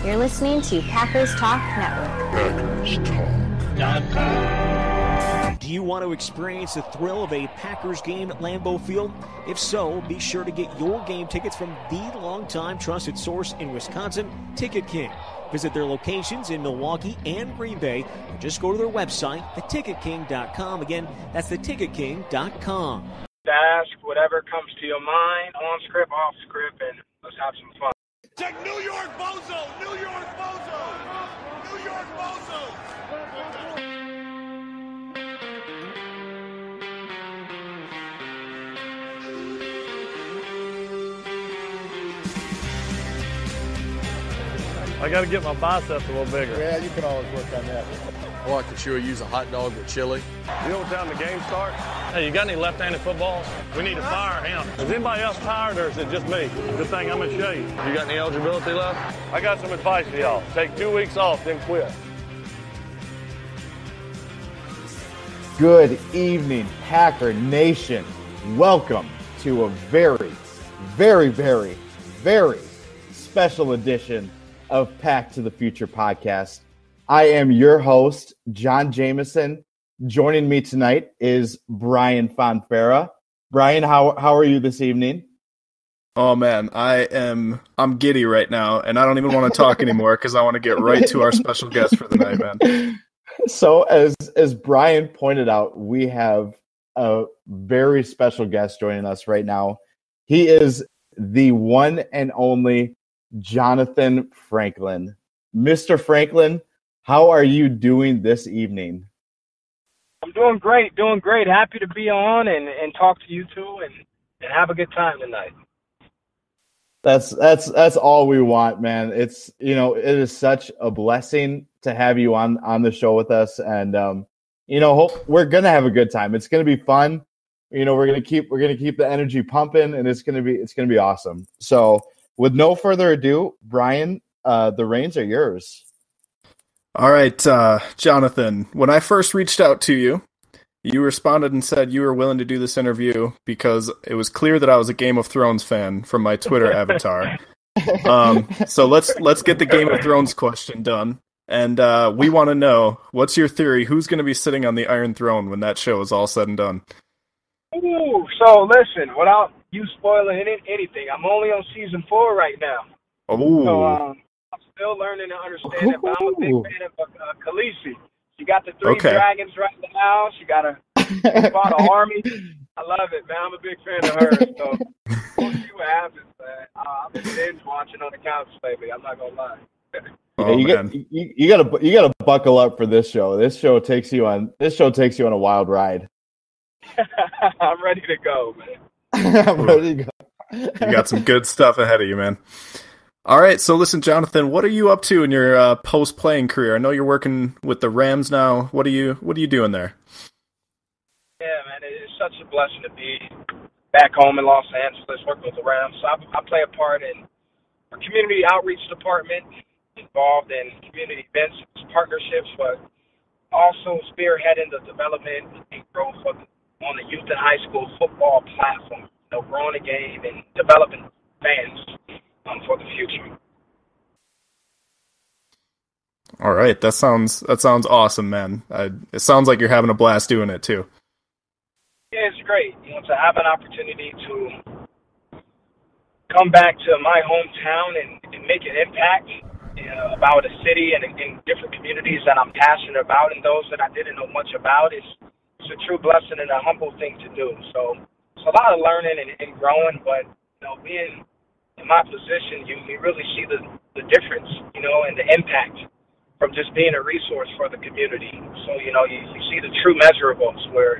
You're listening to Packers Talk Network. Packers Talk. Do you want to experience the thrill of a Packers game at Lambeau Field? If so, be sure to get your game tickets from the longtime trusted source in Wisconsin, Ticket King. Visit their locations in Milwaukee and Green Bay, or just go to their website, theticketking.com. Again, that's theticketking.com. Ask whatever comes to your mind, on script, off script, and let's have some fun. Check New York Bozo! New York Bozo! New York Bozo! I got to get my biceps a little bigger. Yeah, you can always work on that. Or I could sure use a hot dog with chili. You know what time the game starts? Hey, you got any left-handed footballs? We need to fire him. Is anybody else tired, or is it just me? Good thing I'm in shape. You got any eligibility left? I got some advice for y'all. Take 2 weeks off, then quit. Good evening, Packer Nation. Welcome to a very, very, very, very special edition of Pack to the Future podcast. I am your host, John Jameson. Joining me tonight is Brian Fonfera. Brian, how are you this evening? Oh man, I'm giddy right now, and I don't even want to talk anymore because I want to get right to our special guest for the night, man. So as Brian pointed out, we have a very special guest joining us right now. He is the one and only Johnathan Franklin. Mr. Franklin, how are you doing this evening? I'm doing great. Happy to be on and talk to you two and have a good time tonight. That's all we want, man. It's, it is such a blessing to have you on the show with us, and we're gonna have a good time. It's gonna be fun. We're gonna keep the energy pumping, and it's gonna be awesome. So, with no further ado, Brian, the reins are yours. All right, Johnathan, when I first reached out to you, you responded and said you were willing to do this interview because it was clear that I was a Game of Thrones fan from my Twitter avatar. So let's get the Game of Thrones question done. And we want to know, what's your theory? Who's going to be sitting on the Iron Throne when that show is all said and done? Ooh, so listen, without you spoiling anything, I'm only on season 4 right now. Oh. So I'm still learning to understand it, but I'm a big fan of Khaleesi. She got the 3 dragons right now. She got fought an army. I love it, man. I'm a big fan of her. So we'll see what happens, man. I've been binge watching on the couch lately. I'm not gonna lie. Oh, you gotta buckle up for this show. This show takes you on a wild ride. I'm ready to go, man. I'm ready to go. You got some good stuff ahead of you, man. All right, so listen, Johnathan, what are you up to in your post-playing career? I know you're working with the Rams now. What are you doing there? Yeah, man, it's such a blessing to be back home in Los Angeles working with the Rams. So I play a part in our community outreach department, involved in community events, partnerships, but also spearheading the development and growth on the youth and high school football platform. Growing the game and developing fans for the future. All right, that sounds awesome, man. It sounds like you're having a blast doing it too. Yeah, it's great. To have an opportunity to come back to my hometown and make an impact about a city and in different communities that I'm passionate about, and those that I didn't know much about, it's a true blessing and a humble thing to do. So it's a lot of learning and growing, but being in my position, you really see the difference, and the impact from just being a resource for the community. So, you see the true measurables where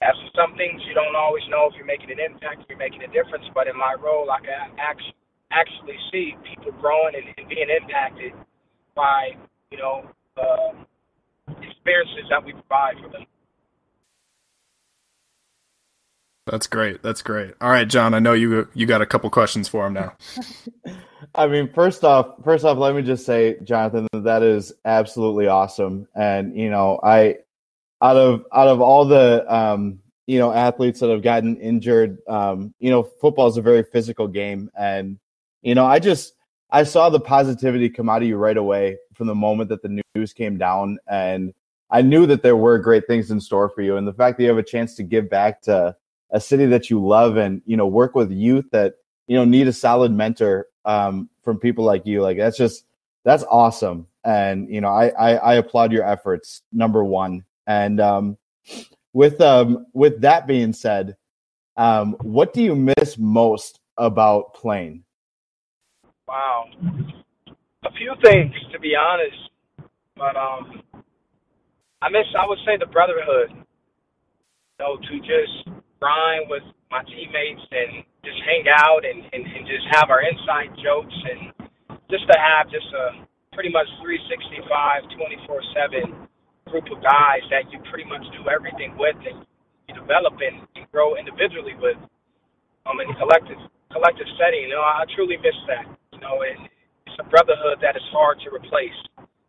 as for some things you don't always know if you're making an impact, if you're making a difference, but in my role I can actually see people growing and being impacted by, experiences that we provide for them. That's great. All right, John, I know you got a couple questions for him now. I mean, first off, let me just say, Johnathan, that is absolutely awesome. And, out of all the, athletes that have gotten injured, football is a very physical game. And, I just I saw the positivity come out of you right away from the moment that the news came down, and I knew that there were great things in store for you. And the fact that you have a chance to give back to a city that you love and, work with youth that, need a solid mentor from people like you, like that's awesome. And, I applaud your efforts, number one. And with that being said, what do you miss most about playing? Wow. A few things, to be honest. But I would say the brotherhood. To just grind with my teammates and just hang out and just have our inside jokes and just to have just a pretty much 365, 24/7 group of guys that you pretty much do everything with and you develop and grow individually with in a collective setting. I truly miss that. It's a brotherhood that is hard to replace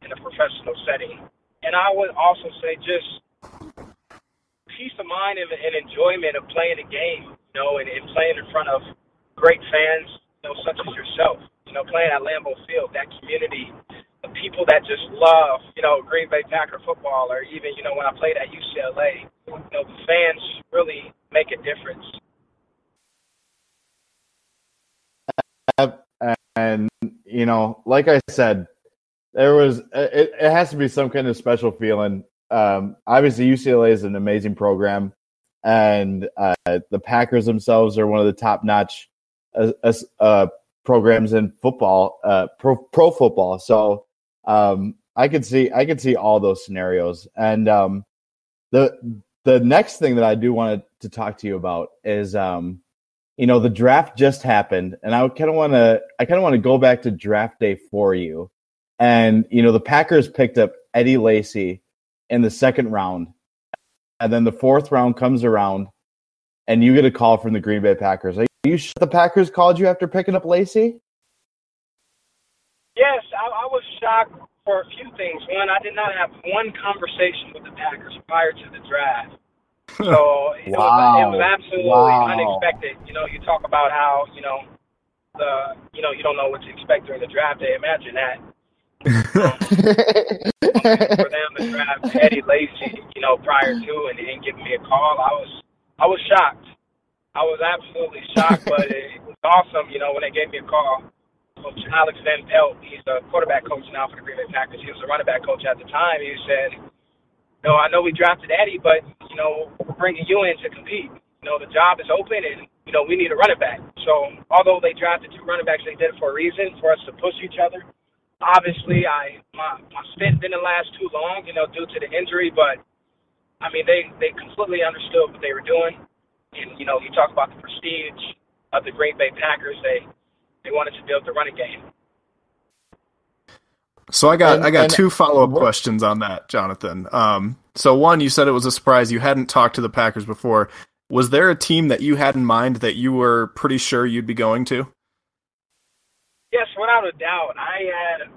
in a professional setting. And I would also say just peace of mind and enjoyment of playing the game, and playing in front of great fans, such as yourself. Playing at Lambeau Field, that community of people that just love, Green Bay Packer football, or even, when I played at UCLA, the fans really make a difference. And, like I said, it has to be some kind of special feeling. Obviously, UCLA is an amazing program, and the Packers themselves are one of the top-notch programs in football, pro football. So I could see all those scenarios. And the next thing that I do want to talk to you about is the draft just happened, and I kind of want to go back to draft day for you. And the Packers picked up Eddie Lacy in the second round, and then the fourth round comes around, and you get a call from the Green Bay Packers. Are you sure the Packers called you after picking up Lacy? Yes, I was shocked for a few things. One, I did not have one conversation with the Packers prior to the draft. So it was absolutely unexpected. You talk about how, you don't know what to expect during the draft day. Imagine that. For them to draft Eddie Lacy, prior to and giving me a call, I was shocked. I was absolutely shocked, but it was awesome, when they gave me a call. Coach Alex Van Pelt, he's a quarterback coach now for the Green Bay Packers. He was a running back coach at the time. He said, I know we drafted Eddie, but, we're bringing you in to compete. The job is open, and, we need a running back. So although they drafted two running backs, they did it for a reason, for us to push each other. Obviously, my stint didn't last too long, due to the injury, but, they completely understood what they were doing. And, you talk about the prestige of the Green Bay Packers. They wanted to build the running game. So I got two follow-up questions on that, Johnathan. So one, you said it was a surprise. You hadn't talked to the Packers before. Was there a team that you had in mind that you were pretty sure you'd be going to? Yes, without a doubt. I had a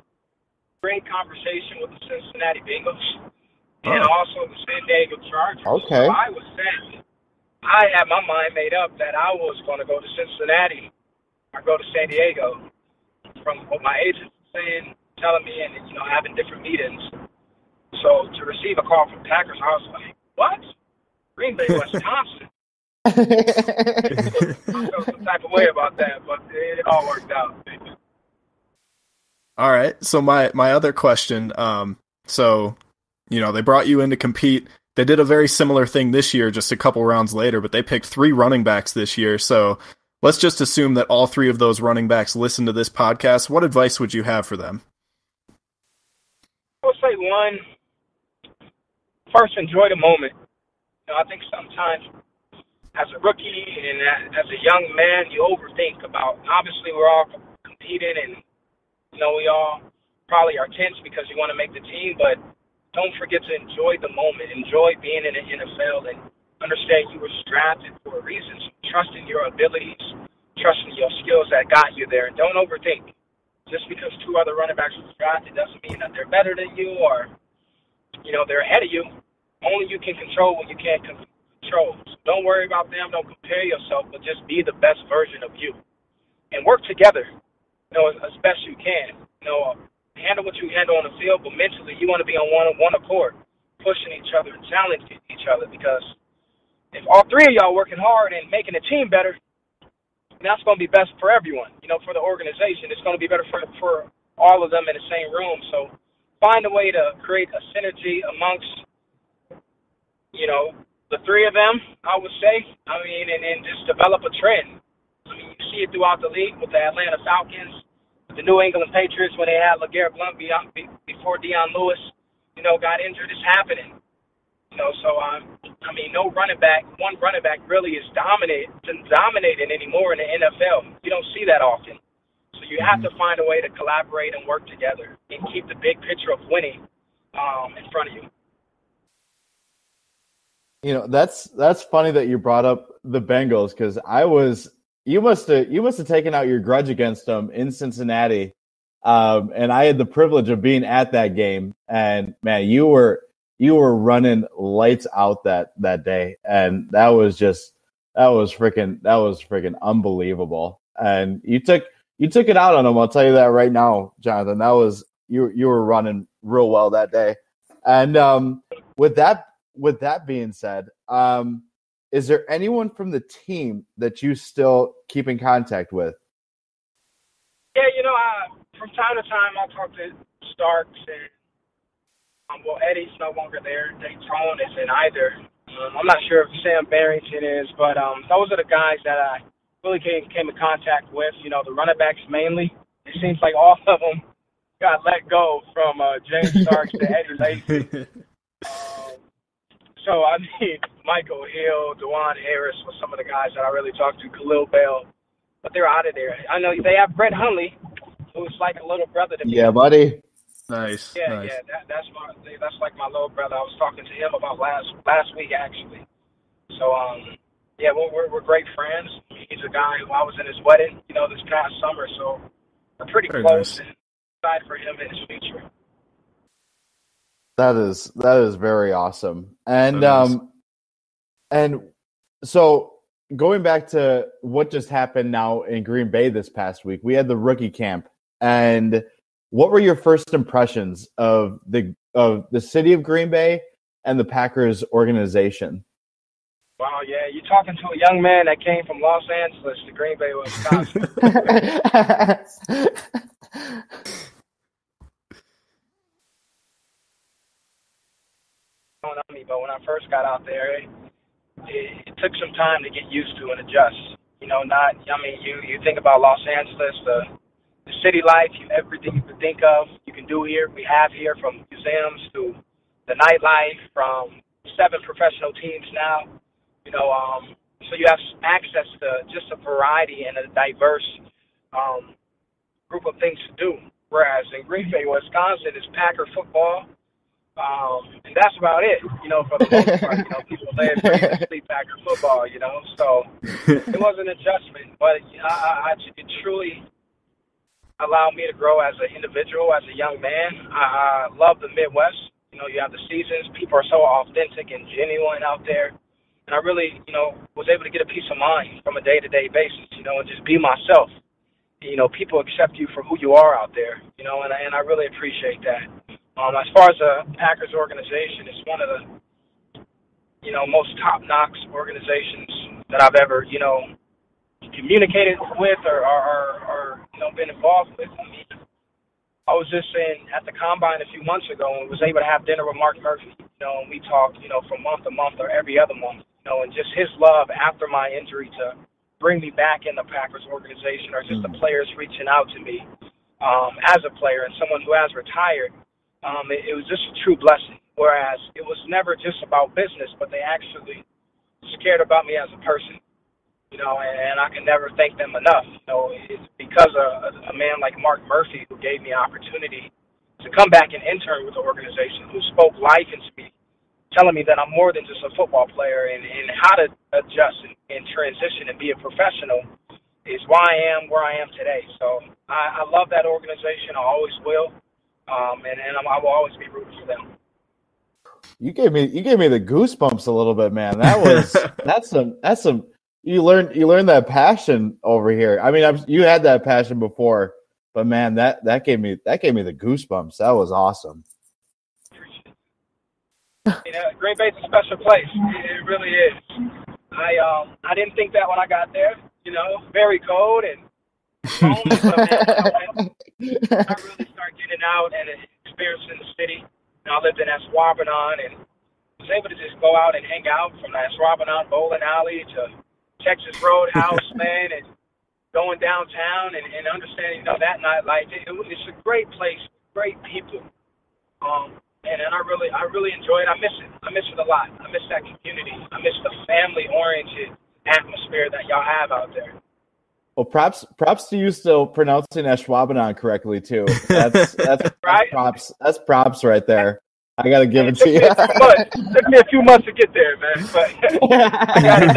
great conversation with the Cincinnati Bengals and also the San Diego Chargers. Okay. So I was set. I had my mind made up that I was going to go to Cincinnati or go to San Diego from what my agent was saying, telling me, and having different meetings. So to receive a call from Packers, I was like, what? Green Bay, Wisconsin. I felt some type of way about that, but it all worked out. All right. So my other question, they brought you in to compete. They did a very similar thing this year, just a couple rounds later, but they picked 3 running backs this year. So let's just assume that all 3 of those running backs listen to this podcast. What advice would you have for them? I would say, one, first, enjoy the moment. I think sometimes as a rookie and as a young man, you overthink about, obviously we're all competing and, we all probably are tense because you want to make the team, but don't forget to enjoy the moment. Enjoy being in the NFL and understand you were drafted for a reason. Trust in your abilities, trust in your skills that got you there, and don't overthink. Just because 2 other running backs were drafted doesn't mean that they're better than you or, they're ahead of you. Only you can control what you can't control. So don't worry about them. Don't compare yourself, but just be the best version of you. And work together. as best you can. Handle what you handle on the field, but mentally you want to be on one accord, pushing each other and challenging each other, because if all three of y'all working hard and making the team better, that's going to be best for everyone, for the organization. It's going to be better for all of them in the same room. So find a way to create a synergy amongst, the three of them, I would say. And just develop a trend. You see it throughout the league with the Atlanta Falcons, the New England Patriots when they had LeGarrette Blount before Deion Lewis, got injured. It's happening. No running back. One running back really is dominating anymore in the NFL. You don't see that often. So you have to find a way to collaborate and work together and keep the big picture of winning in front of you. That's funny that you brought up the Bengals, because you must have taken out your grudge against them in Cincinnati, and I had the privilege of being at that game. And man, you were running lights out that day, and that was freaking unbelievable. And you took it out on them. I'll tell you that right now, Johnathan. That was you were running real well that day. And with that being said, is there anyone from the team that you still keep in contact with? Yeah, from time to time I'll talk to Starks and Eddie's no longer there. Dayton isn't either. I'm not sure if Sam Barrington is, but those are the guys that I really came in contact with. The running backs mainly. It seems like all of them got let go, from James Starks to Eddie Lacy. So, Michael Hill, DeJuan Harris were some of the guys that I really talked to, Khalil Bell, but they're out of there. I know they have Brett Hundley, who's like a little brother to me. Yeah, buddy. Nice. Yeah, nice. yeah, that's like my little brother. I was talking to him about last week, actually. So, we're great friends. He's a guy who I was in his wedding, this past summer, so we're pretty Very close, nice. and excited for him in his future. That is very awesome. And That is. And so going back to what just happened now in Green Bay this past week, we had the rookie camp. And what were your first impressions of the city of Green Bay and the Packers organization? Wow, yeah, you're talking to a young man that came from Los Angeles to Green Bay, Wisconsin. But when I first got out there, it took some time to get used to and adjust. You think about Los Angeles, the city life, everything you could think of, you can do here. We have here, from museums to the nightlife, from 7 professional teams now. So you have access to just a variety and a diverse group of things to do. Whereas in Green Bay, Wisconsin, is Packer football. And that's about it, for the most part. People live and sleep Packer football, so it was an adjustment, but it truly allowed me to grow as an individual, as a young man. I love the Midwest. You have the seasons. People are so authentic and genuine out there. And I really, was able to get a peace of mind from a day-to-day basis, and just be myself. People accept you for who you are out there, and I really appreciate that. As far as the Packers organization, it's one of the, most top-notch organizations that I've ever, communicated with or been involved with. I was just at the Combine a few months ago and was able to have dinner with Mark Murphy, and we talked, from month to month or every other month, and just his love after my injury to bring me back in the Packers organization, or just the players reaching out to me as a player and someone who has retired. It was just a true blessing, whereas it was never just about business, but they actually cared about me as a person, and I can never thank them enough. It's because of a man like Mark Murphy, who gave me an opportunity to come back and intern with the organization, who spoke life into me, telling me that I'm more than just a football player, and how to adjust and transition and be a professional is why I am where I am today. So I love that organization. I always will. And I will always be rooting for them. You gave me the goosebumps a little bit, man. That's some. You learned that passion over here. You had that passion before, But man, that gave me the goosebumps. That was awesome. Green Bay's a special place. It really is. I didn't think that when I got there. Very cold and lonely, but man, I really started getting out and experiencing the city. I lived in Ashwaubenon and was able to just go out and hang out from the Ashwaubenon bowling alley to Texas Roadhouse, man, and going downtown and understanding, that nightlife. It's a great place, great people. And I really enjoy it. I miss it a lot. I miss that community. I miss the family-oriented atmosphere that y'all have out there. Well, props to you still pronouncing Ashwaubenon correctly too. That's right? That's props right there. I gotta give it to you. It took me a few months to get there, man. But I got it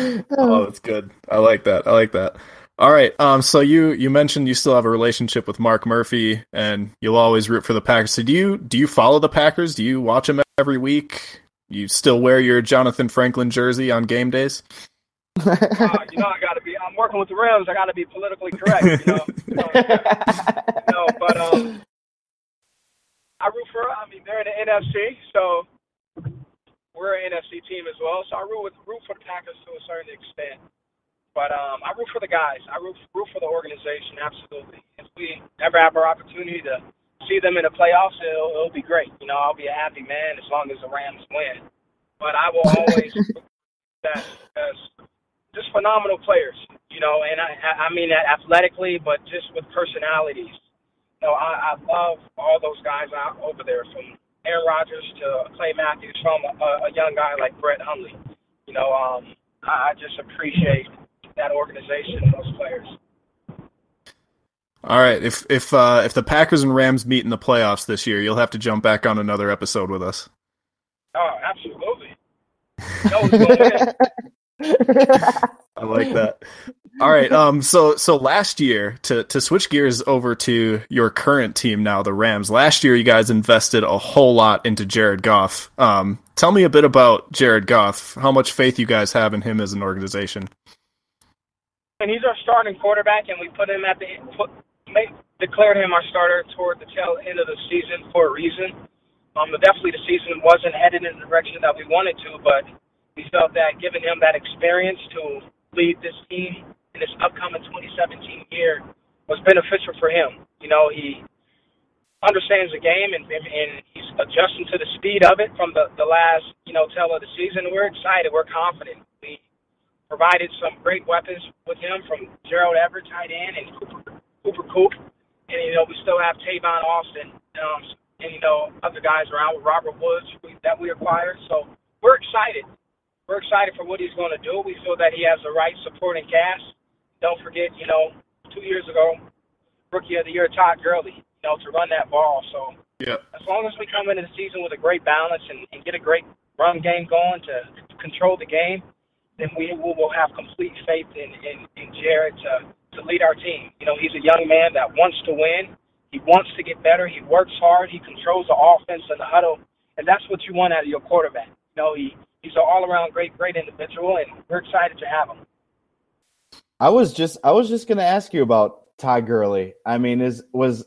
down. Oh, that's good. I like that. All right. So you mentioned you still have a relationship with Mark Murphy, and you'll always root for the Packers. So do you follow the Packers? Do you watch them every week? You still wear your Johnathan Franklin jersey on game days? I gotta be. I'm working with the Rams. I gotta be politically correct. But I root for. They're in the NFC, so we're an NFC team as well. So I root for the Packers to a certain extent. But I root for the guys. I root for the organization. Absolutely. If we ever have our opportunity to see them in the playoffs, it'll be great. I'll be a happy man as long as the Rams win. But I will always that as just phenomenal players, and I mean that athletically, but just with personalities. I love all those guys out over there, from Aaron Rodgers to Clay Matthews, from a young guy like Brett Hundley. I just appreciate that organization and those players. All right, if the Packers and Rams meet in the playoffs this year, you'll have to jump back on another episode with us. Oh, absolutely. I like that. All right. So last year, to switch gears over to your current team now, the Rams. Last year, you guys invested a whole lot into Jared Goff. Tell me a bit about Jared Goff. How much faith you guys have in him as an organization? And he's our starting quarterback, and we put him declared him our starter toward the tail end of the season for a reason. Definitely the season wasn't headed in the direction that we wanted to, but we felt that giving him that experience to lead this team in this upcoming 2017 year was beneficial for him. He understands the game, and he's adjusting to the speed of it from the last, tail of the season. We're excited. We're confident. We provided some great weapons with him, from Gerald Everett, tight end, and Cooper Coop. And, we still have Tavon Austin and, other guys around with Robert Woods that we acquired. So we're excited. We're excited for what he's going to do. We feel that he has the right supporting cast. Don't forget, 2 years ago, Rookie of the Year, Todd Gurley, to run that ball. So as long as we come into the season with a great balance and get a great run game going to control the game, then we will have complete faith in Jared to lead our team. He's a young man that wants to win. He wants to get better. He works hard. He controls the offense and the huddle, and that's what you want out of your quarterback. He's an all-around great individual, and we're excited to have him. I was just going to ask you about Todd Gurley. Was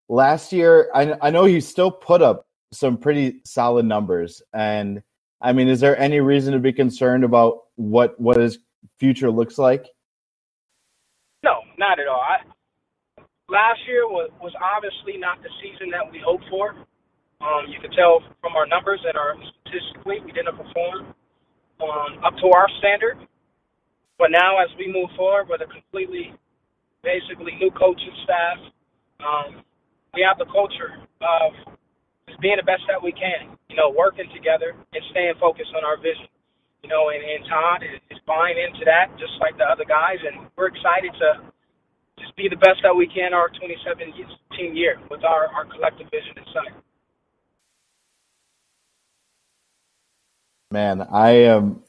last year? I know he still put up some pretty solid numbers, and is there any reason to be concerned about what his future looks like? No, not at all. Last year was obviously not the season that we hoped for. You could tell from our numbers and statistically we didn't perform up to our standard. But now as we move forward with a basically new coaching staff, we have the culture of just being the best that we can, working together and staying focused on our vision. And Todd is buying into that just like the other guys, and we're excited to just be the best that we can our 2017 year with our collective vision in sight. Man, I am.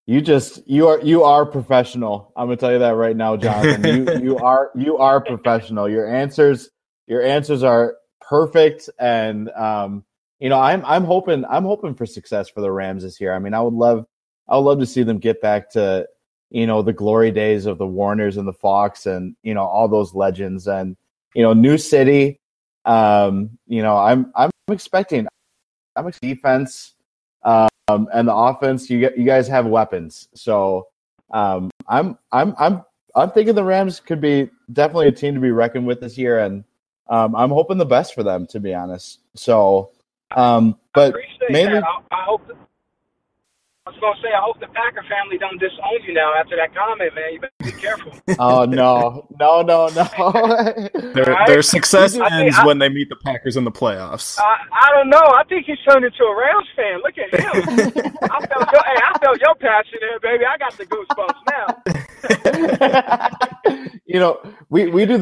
You are professional. I'm gonna tell you that right now, Jonathan. you are professional. Your answers are perfect, and I'm hoping for success for the Rams this year. I would love to see them get back to the glory days of the Warners and the Fox and, all those legends. And, new city, I'm expecting defense and the offense. You guys have weapons. So I'm thinking the Rams could be definitely a team to be reckoned with this year. And I'm hoping the best for them, to be honest. So, but mainly, I hope. I was gonna say, I hope the Packer family don't disown you now after that comment, man. You better be careful. Oh no. Their success ends when they meet the Packers in the playoffs. I don't know. I think he's turned into a Rams fan. Look at him. I felt your passion there, baby. I got the goosebumps now. We do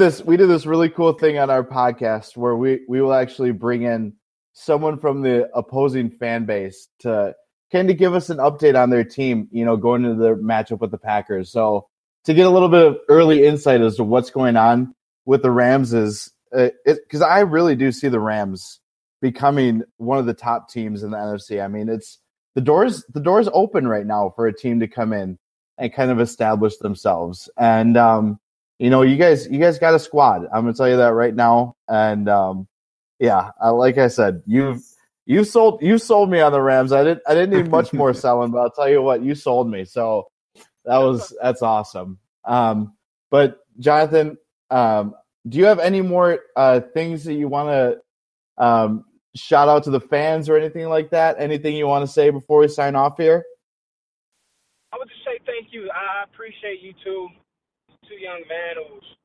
this really cool thing on our podcast where we will actually bring in someone from the opposing fan base to kind of give us an update on their team, going into the matchup with the Packers. So to get a little bit of early insight as to what's going on with the Rams is because I really do see the Rams becoming one of the top teams in the NFC. I mean, it's the doors open right now for a team to come in and kind of establish themselves. And you guys got a squad. I'm gonna tell you that right now. And like I said, You sold me on the Rams. I didn't need much more selling, but I'll tell you what, you sold me. So that's awesome. But Johnathan, do you have any more things that you want to shout out to the fans or anything like that? Anything you want to say before we sign off here? I would just say thank you. I appreciate you two young men who's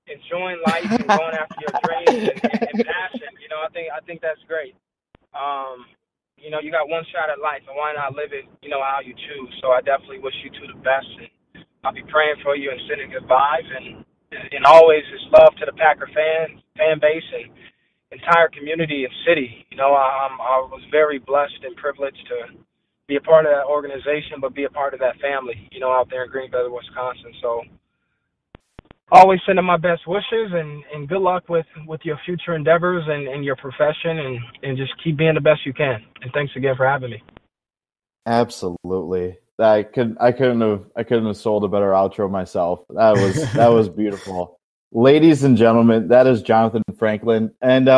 enjoying life and going after your dreams and passion. I think that's great. You got one shot at life, and why not live it, how you choose? So I definitely wish you two the best, and I'll be praying for you and sending good vibes, and always is love to the Packer fan base and entire community and city. I was very blessed and privileged to be a part of that organization, but be a part of that family, out there in Green Bay, Wisconsin. So always sending my best wishes and good luck with your future endeavors and your profession and just keep being the best you can. And thanks again for having me. Absolutely. I couldn't have sold a better outro myself. That was beautiful. Ladies and gentlemen, that is Johnathan Franklin. And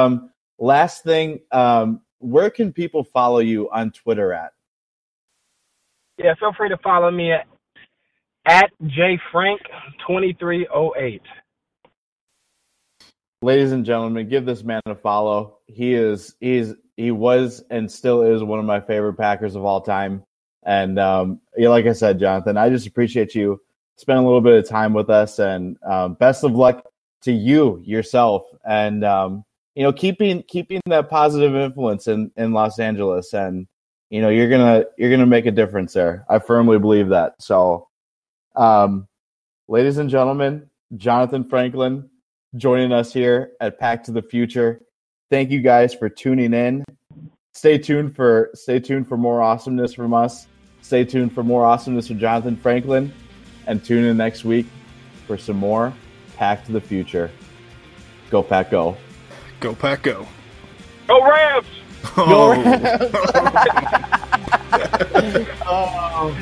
last thing, where can people follow you on Twitter at? Yeah, feel free to follow me at jfrank2308. Ladies and gentlemen, give this man a follow. He was and still is one of my favorite Packers of all time. And like I said, Johnathan, I just appreciate you spending a little bit of time with us, and best of luck to you yourself, and keeping that positive influence in Los Angeles, and you're gonna make a difference there. I firmly believe that. So. Ladies and gentlemen, Johnathan Franklin joining us here at Pack to the Future. Thank you guys for tuning in. Stay tuned for more awesomeness from us. Stay tuned for more awesomeness from Johnathan Franklin, and tune in next week for some more Pack to the Future. Go Pack, go! Go Pack, go! Go Rams! Oh. Go Rams! Oh.